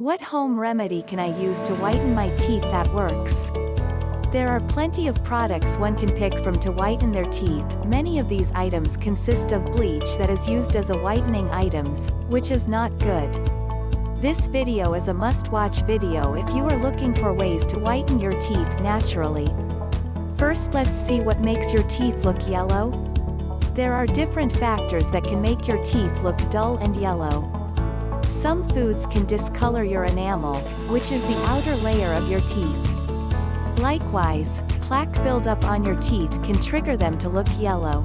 What home remedy can I use to whiten my teeth that works? There are plenty of products one can pick from to whiten their teeth. Many of these items consist of bleach that is used as a whitening items, which is not good. This video is a must-watch video if you are looking for ways to whiten your teeth naturally. First, let's see what makes your teeth look yellow. There are different factors that can make your teeth look dull and yellow. Some foods can discolor your enamel, which is the outer layer of your teeth. Likewise, plaque buildup on your teeth can trigger them to look yellow.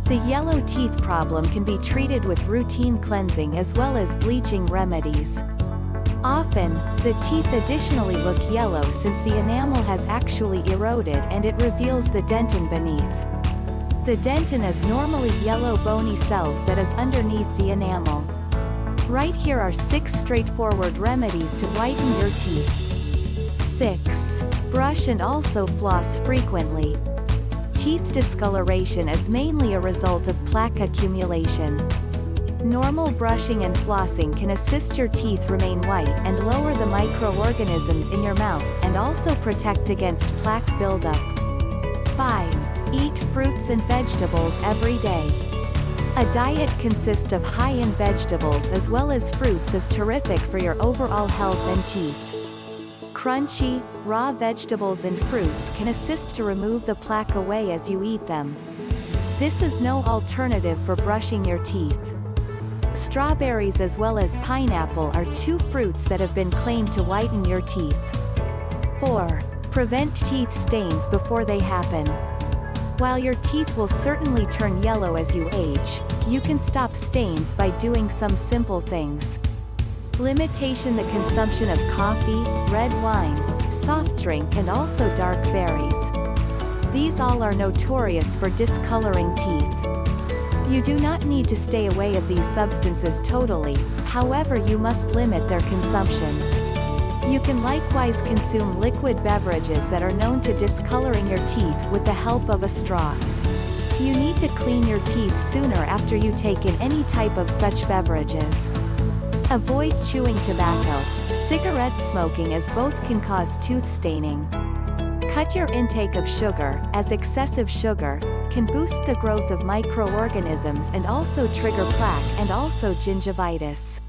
The yellow teeth problem can be treated with routine cleansing as well as bleaching remedies. Often, the teeth additionally look yellow since the enamel has actually eroded and it reveals the dentin beneath. The dentin is normally yellow bony cells that is underneath the enamel. Right here are 6 straightforward remedies to whiten your teeth. 6. Brush and also floss frequently. Teeth discoloration is mainly a result of plaque accumulation. Normal brushing and flossing can assist your teeth remain white and lower the microorganisms in your mouth and also protect against plaque buildup. 5. Eat fruits and vegetables every day. A diet consists of high in vegetables as well as fruits is terrific for your overall health and teeth. Crunchy, raw vegetables and fruits can assist to remove the plaque away as you eat them. This is no alternative for brushing your teeth. Strawberries as well as pineapple are 2 fruits that have been claimed to whiten your teeth. 4. Prevent teeth stains before they happen. While your teeth will certainly turn yellow as you age, you can stop stains by doing some simple things. Limitation: the consumption of coffee, red wine, soft drink and also dark berries. These all are notorious for discoloring teeth. You do not need to stay away of these substances totally, however you must limit their consumption. You can likewise consume liquid beverages that are known to discoloring your teeth with the help of a straw. You need to clean your teeth sooner after you take in any type of such beverages. Avoid chewing tobacco, cigarette smoking as both can cause tooth staining. Cut your intake of sugar, as excessive sugar can boost the growth of microorganisms and also trigger plaque and also gingivitis.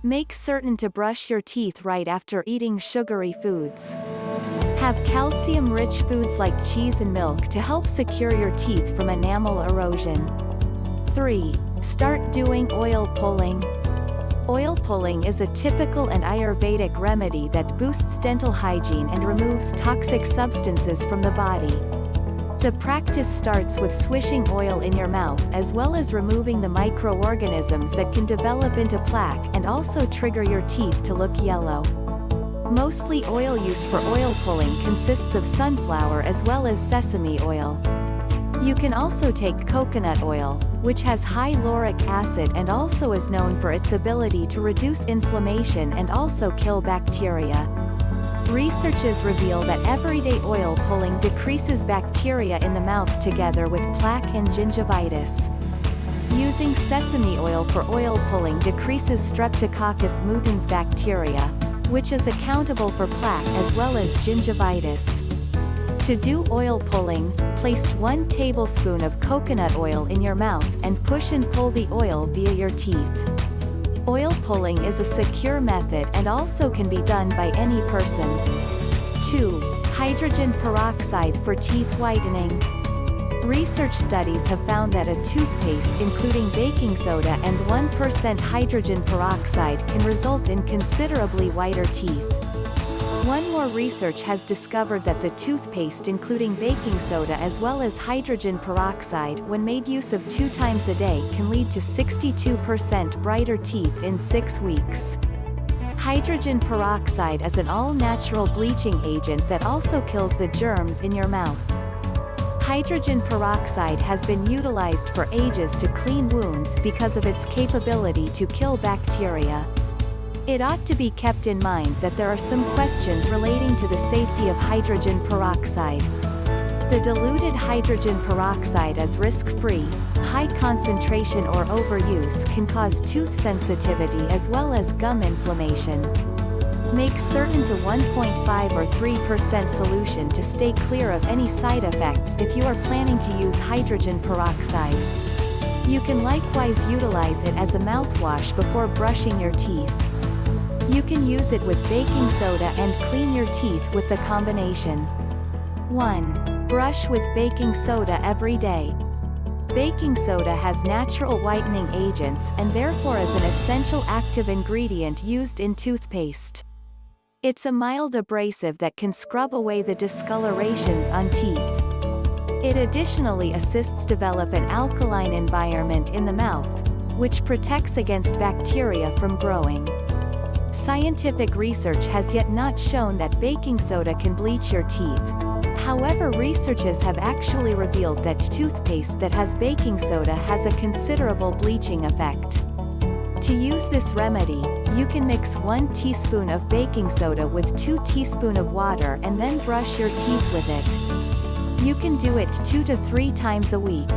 Make certain to brush your teeth right after eating sugary foods. Have calcium-rich foods like cheese and milk to help secure your teeth from enamel erosion. 3. Start doing oil pulling. Oil pulling is a typical and Ayurvedic remedy that boosts dental hygiene and removes toxic substances from the body. The practice starts with swishing oil in your mouth as well as removing the microorganisms that can develop into plaque and also trigger your teeth to look yellow. Mostly oil use for oil pulling consists of sunflower as well as sesame oil. You can also take coconut oil, which has high lauric acid and also is known for its ability to reduce inflammation and also kill bacteria. Researches reveal that everyday oil pulling decreases bacteria in the mouth together with plaque and gingivitis. Using sesame oil for oil pulling decreases Streptococcus mutans bacteria, which is accountable for plaque as well as gingivitis. To do oil pulling, place 1 tablespoon of coconut oil in your mouth and push and pull the oil via your teeth. Oil pulling is a secure method and also can be done by any person. 2. Hydrogen peroxide for teeth whitening. Research studies have found that a toothpaste including baking soda and 1% hydrogen peroxide can result in considerably whiter teeth. One more research has discovered that the toothpaste including baking soda as well as hydrogen peroxide when made use of 2 times a day can lead to 62% brighter teeth in 6 weeks. Hydrogen peroxide is an all-natural bleaching agent that also kills the germs in your mouth. Hydrogen peroxide has been utilized for ages to clean wounds because of its capability to kill bacteria. It ought to be kept in mind that there are some questions relating to the safety of hydrogen peroxide. The diluted hydrogen peroxide is risk-free. High concentration or overuse can cause tooth sensitivity as well as gum inflammation. Make certain to 1.5 or 3% solution to stay clear of any side effects if you are planning to use hydrogen peroxide. You can likewise utilize it as a mouthwash before brushing your teeth. You can use it with baking soda and clean your teeth with the combination. 1. Brush with baking soda every day. Baking soda has natural whitening agents and therefore is an essential active ingredient used in toothpaste. It's a mild abrasive that can scrub away the discolorations on teeth. It additionally assists develop an alkaline environment in the mouth, which protects against bacteria from growing. Scientific research has yet not shown that baking soda can bleach your teeth. However, researchers have actually revealed that toothpaste that has baking soda has a considerable bleaching effect. To use this remedy, you can mix 1 teaspoon of baking soda with 2 teaspoons of water and then brush your teeth with it. You can do it 2 to 3 times a week.